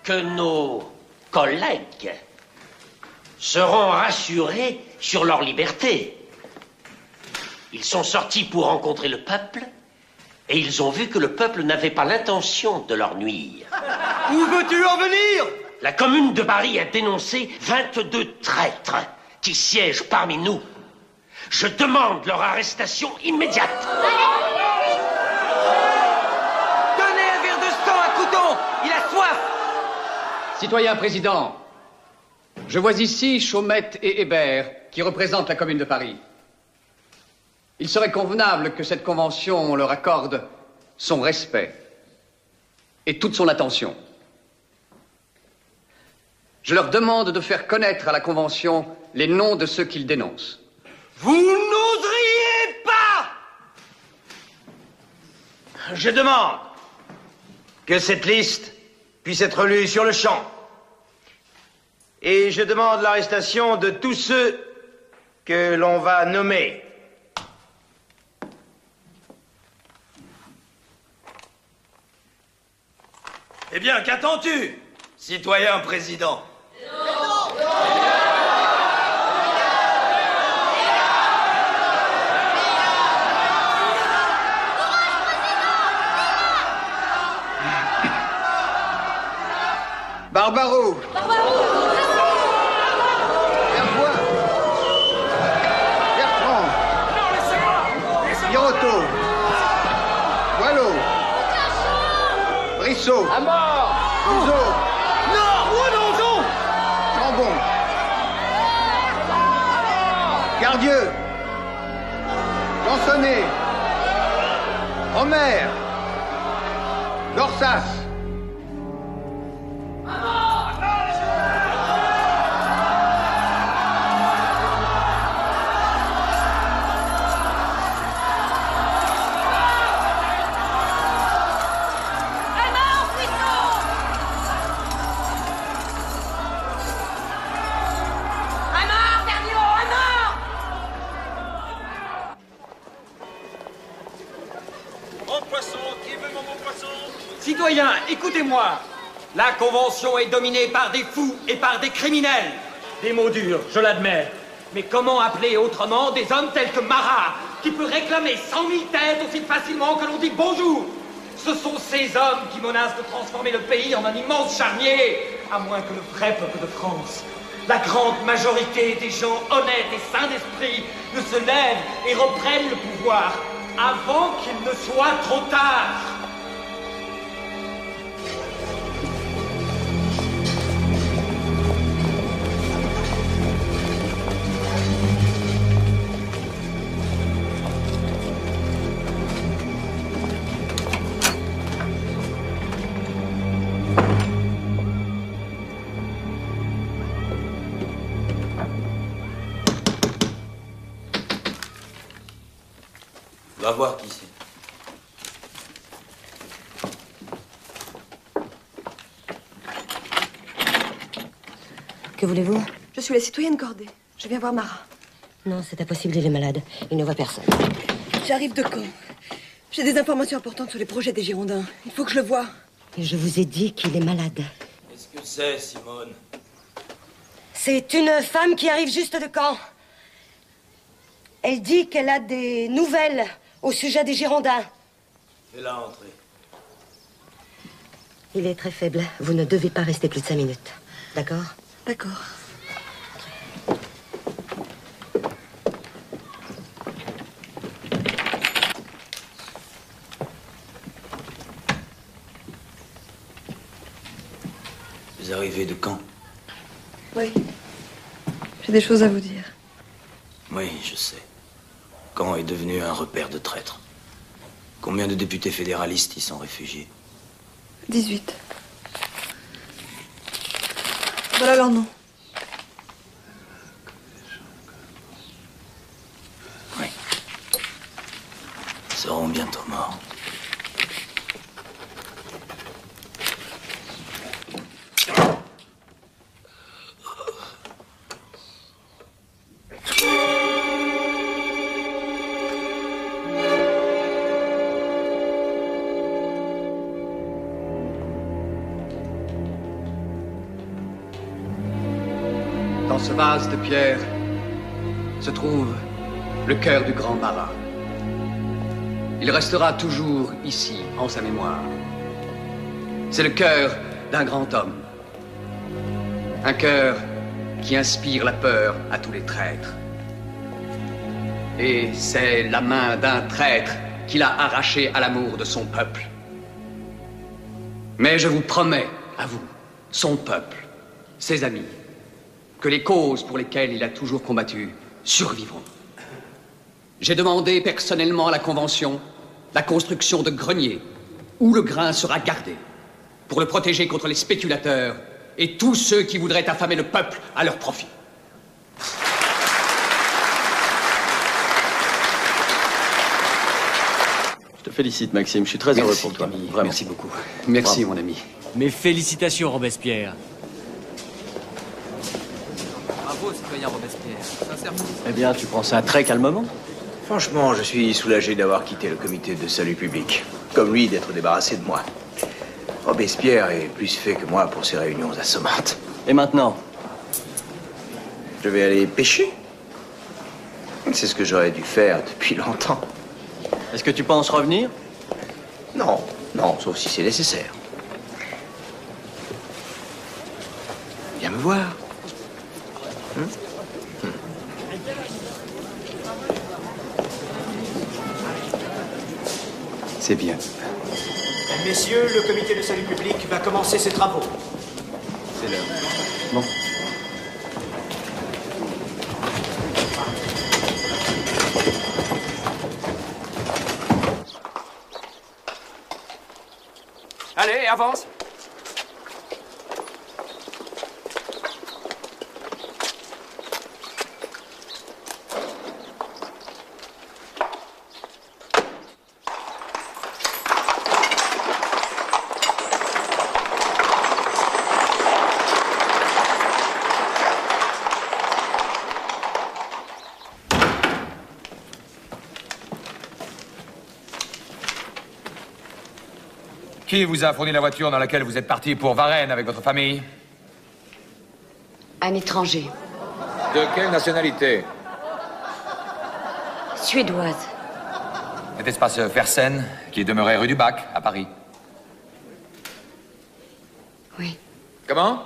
que nos collègues seront rassurés sur leur liberté. Ils sont sortis pour rencontrer le peuple et ils ont vu que le peuple n'avait pas l'intention de leur nuire. Où veux-tu en venir? La Commune de Paris a dénoncé 22 traîtres qui siègent parmi nous. Je demande leur arrestation immédiate. Il a soif! Citoyen président, Je vois ici Chaumette et Hébert, qui représentent la Commune de Paris. Il serait convenable que cette convention leur accorde son respect et toute son attention. Je leur demande de faire connaître à la Convention les noms de ceux qu'ils dénoncent. Vous n'oseriez pas! Je demande que cette liste puisse être lue sur le champ. Et je demande l'arrestation de tous ceux que l'on va nommer. Eh bien, qu'attends-tu, citoyen président? Barbaro. Vervoix. Bertrand. Birotteau. Boileau. Brissot. À mort. Couzeau. Non, non. Chambon. Gardieu. Jansonnet. Romer. Dorsas. Citoyens, écoutez-moi. La Convention est dominée par des fous et par des criminels. Des mots durs, je l'admets. Mais comment appeler autrement des hommes tels que Marat, qui peut réclamer 100 000 têtes aussi facilement que l'on dit bonjour? Ce sont ces hommes qui menacent de transformer le pays en un immense charnier, à moins que le vrai peuple de France, la grande majorité des gens honnêtes et sains d'esprit, ne se lèvent et reprennent le pouvoir avant qu'il ne soit trop tard. Va voir qui c'est. Que voulez-vous? Je suis la citoyenne Corday. Je viens voir Marat. Non, c'est impossible, il est malade. Il ne voit personne. J'arrive de Caen. J'ai des informations importantes sur les projets des Girondins. Il faut que je le voie. Et je vous ai dit qu'il est malade. Qu'est-ce que c'est, Simone? C'est une femme qui arrive juste de Caen. Elle dit qu'elle a des nouvelles au sujet des Girondins. Fais-la entrer. Il est très faible. Vous ne devez pas rester plus de 5 minutes. D'accord? D'accord. Vous arrivez de Caen? Oui. J'ai des choses à vous dire. Oui, je sais. Caen est devenu un repère de traîtres. Combien de députés fédéralistes y sont réfugiés? 18. Voilà leur nom. Oui. Ils seront bientôt morts. Dans ce vase de pierre se trouve le cœur du grand Marat. Il restera toujours ici, en sa mémoire. C'est le cœur d'un grand homme. Un cœur qui inspire la peur à tous les traîtres. Et c'est la main d'un traître qu'il a arraché à l'amour de son peuple. Mais je vous promets, à vous, son peuple, ses amis, que les causes pour lesquelles il a toujours combattu survivront. J'ai demandé personnellement à la Convention la construction de greniers où le grain sera gardé pour le protéger contre les spéculateurs et tous ceux qui voudraient affamer le peuple à leur profit. Je te félicite, Maxime. Je suis très heureux pour toi. Vraiment. Merci beaucoup. Merci, mon ami. Mes félicitations, Robespierre. Bravo, citoyen Robespierre. Sincèrement. Eh bien, tu prends ça très calmement. Franchement, je suis soulagé d'avoir quitté le comité de salut public. Comme lui, d'être débarrassé de moi. Robespierre est plus fait que moi pour ces réunions assommantes. Et maintenant? Je vais aller pêcher. C'est ce que j'aurais dû faire depuis longtemps. Est-ce que tu penses revenir? Non, non, sauf si c'est nécessaire. Viens me voir. C'est bien. Messieurs, le comité de salut public va commencer ses travaux. C'est l'heure. Bon. Allez, avance. Qui vous a fourni la voiture dans laquelle vous êtes parti pour Varennes avec votre famille? Un étranger. De quelle nationalité? Suédoise. N'était-ce pas ce Fersen qui demeurait rue du Bac, à Paris? Oui. Comment?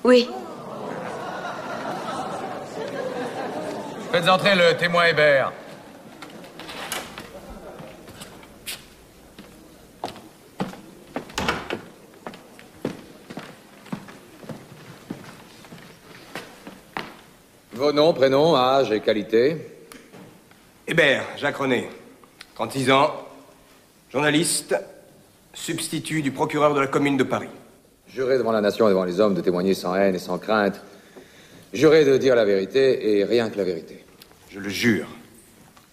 Oui. Faites entrer le témoin Hébert. Vos noms, prénoms, âge et qualité? Hébert, Jacques René, 36 ans, journaliste, substitut du procureur de la commune de Paris. Jurez devant la nation et devant les hommes de témoigner sans haine et sans crainte. Jurez de dire la vérité et rien que la vérité. Je le jure.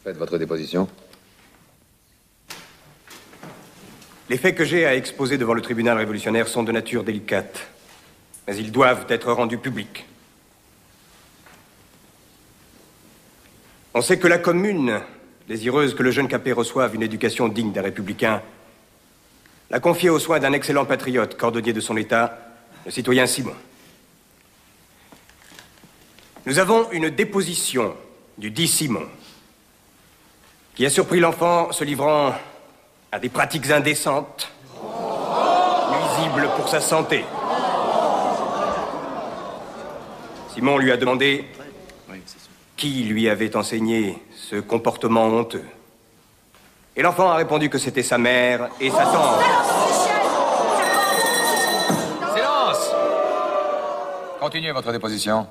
Faites votre déposition. Les faits que j'ai à exposer devant le tribunal révolutionnaire sont de nature délicate, mais ils doivent être rendus publics. On sait que la commune, désireuse que le jeune Capet reçoive une éducation digne d'un républicain, l'a confié aux soins d'un excellent patriote, cordonnier de son État, le citoyen Simon. Nous avons une déposition du dit Simon, qui a surpris l'enfant se livrant à des pratiques indécentes, nuisibles pour sa santé. Simon lui a demandé qui lui avait enseigné ce comportement honteux. Et l'enfant a répondu que c'était sa mère et sa tante. Silence! Continuez votre déposition.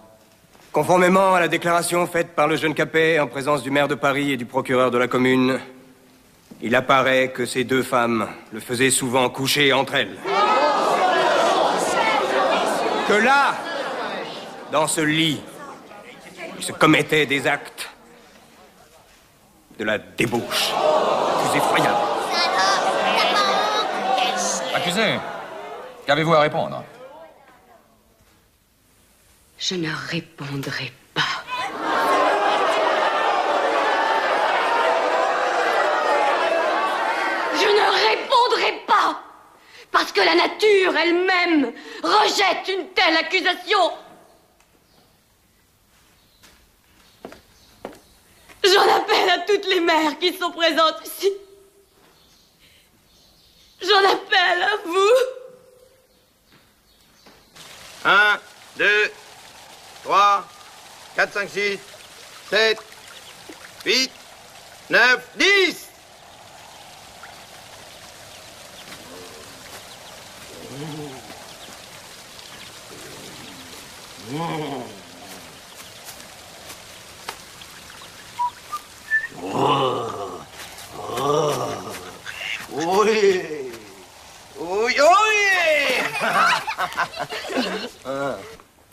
Conformément à la déclaration faite par le jeune Capet en présence du maire de Paris et du procureur de la commune, il apparaît que ces deux femmes le faisaient souvent coucher entre elles. Que là, dans ce lit, il se commettait des actes de la débauche la plus effroyable. Accusé, qu'avez-vous à répondre? Je ne répondrai pas. Je ne répondrai pas, parce que la nature elle-même rejette une telle accusation. J'en appelle à toutes les mères qui sont présentes ici. J'en appelle à vous. 1, 2, 3, 4, 5, 6, 7, 8, 9, 10. Oui. Oui, oui.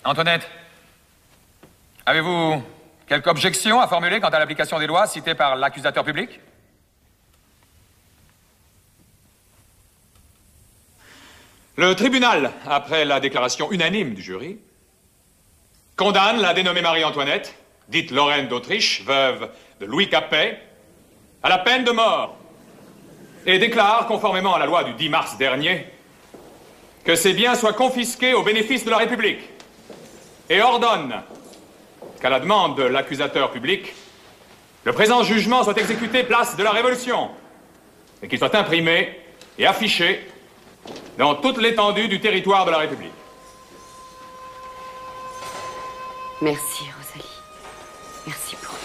Antoinette, avez-vous quelque objection à formuler quant à l'application des lois citées par l'accusateur public? Le tribunal, après la déclaration unanime du jury, condamne la dénommée Marie-Antoinette, dite Lorraine d'Autriche, veuve de Louis Capet, à la peine de mort et déclare, conformément à la loi du 10 mars dernier, que ses biens soient confisqués au bénéfice de la République et ordonne qu'à la demande de l'accusateur public, le présent jugement soit exécuté place de la Révolution et qu'il soit imprimé et affiché dans toute l'étendue du territoire de la République. Merci, Rosalie. Merci pour tout.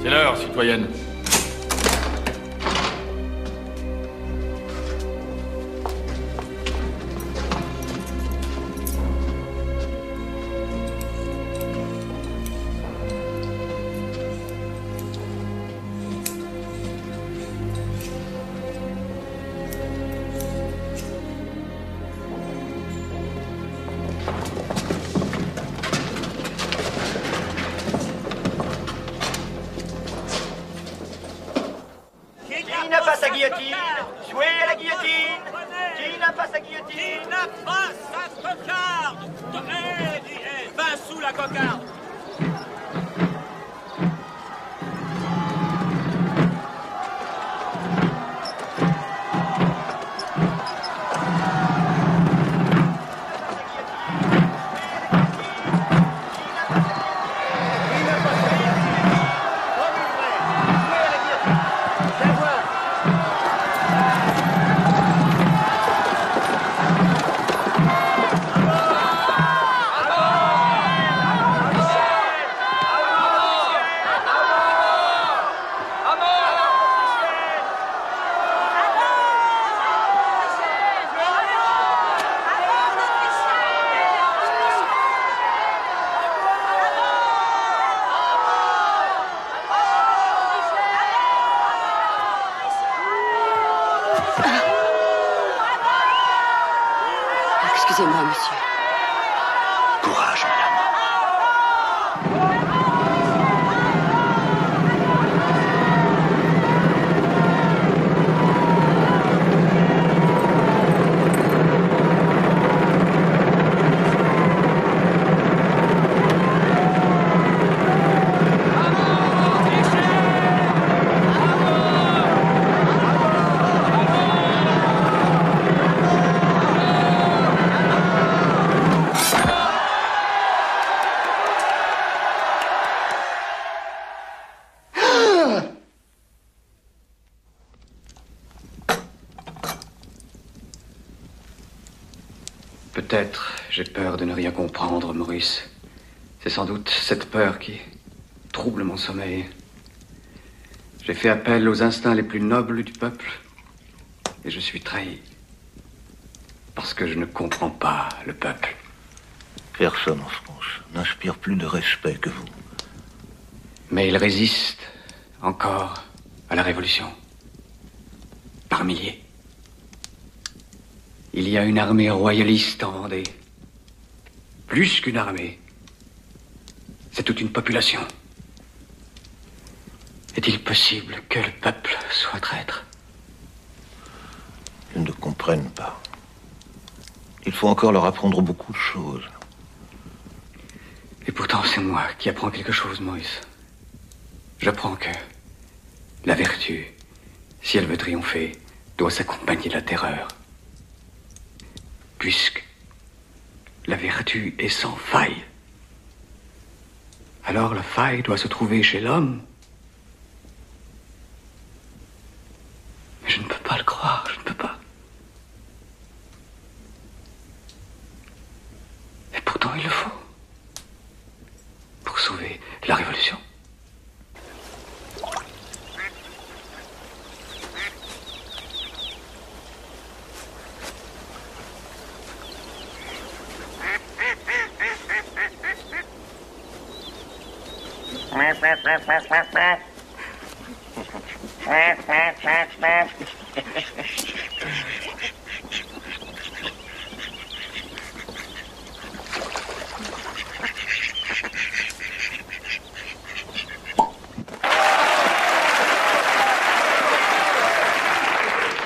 C'est l'heure, citoyenne. Qui n'a pas sa guillotine? Jouez à la guillotine! Qui n'a pas sa guillotine? Qui n'a pas sa cocarde? Tenez, 20 sous la cocarde! Excusez-moi, monsieur. Courage, madame. Peut-être j'ai peur de ne rien comprendre, Maurice. C'est sans doute cette peur qui trouble mon sommeil. J'ai fait appel aux instincts les plus nobles du peuple et je suis trahi. Parce que je ne comprends pas le peuple. Personne en France n'inspire plus de respect que vous. Mais il résiste encore à la Révolution. Par milliers. Il y a une armée royaliste en Vendée. Plus qu'une armée. C'est toute une population. Est-il possible que le peuple soit traître? Ils ne comprennent pas. Il faut encore leur apprendre beaucoup de choses. Et pourtant, c'est moi qui apprends quelque chose, Maurice. J'apprends que la vertu, si elle veut triompher, doit s'accompagner de la terreur. Puisque la vertu est sans faille, alors la faille doit se trouver chez l'homme. Mais je ne peux pas le croire, je ne peux pas.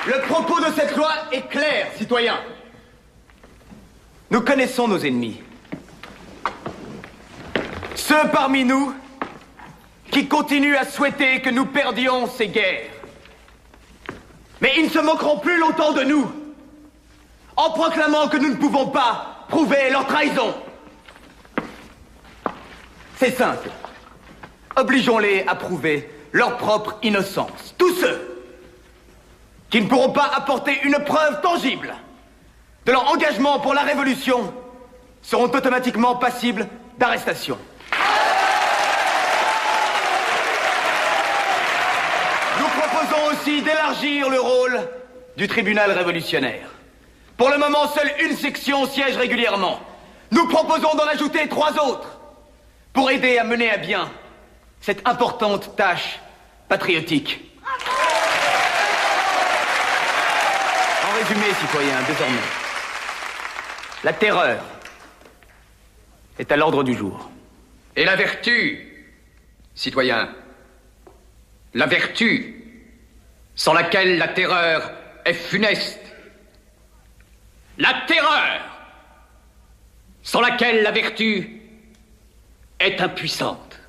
Le propos de cette loi est clair, citoyens. Nous connaissons nos ennemis. Ceux parmi nous qui continuent à souhaiter que nous perdions ces guerres. Mais ils ne se moqueront plus longtemps de nous, en proclamant que nous ne pouvons pas prouver leur trahison. C'est simple. Obligeons-les à prouver leur propre innocence. Tous ceux qui ne pourront pas apporter une preuve tangible de leur engagement pour la Révolution seront automatiquement passibles d'arrestation. Nous proposons aussi d'élargir le rôle du tribunal révolutionnaire. Pour le moment, seule une section siège régulièrement. Nous proposons d'en ajouter 3 autres pour aider à mener à bien cette importante tâche patriotique. En résumé, citoyens, désormais, la terreur est à l'ordre du jour. Et la vertu, citoyens, la vertu, sans laquelle la terreur est funeste. La terreur, sans laquelle la vertu est impuissante.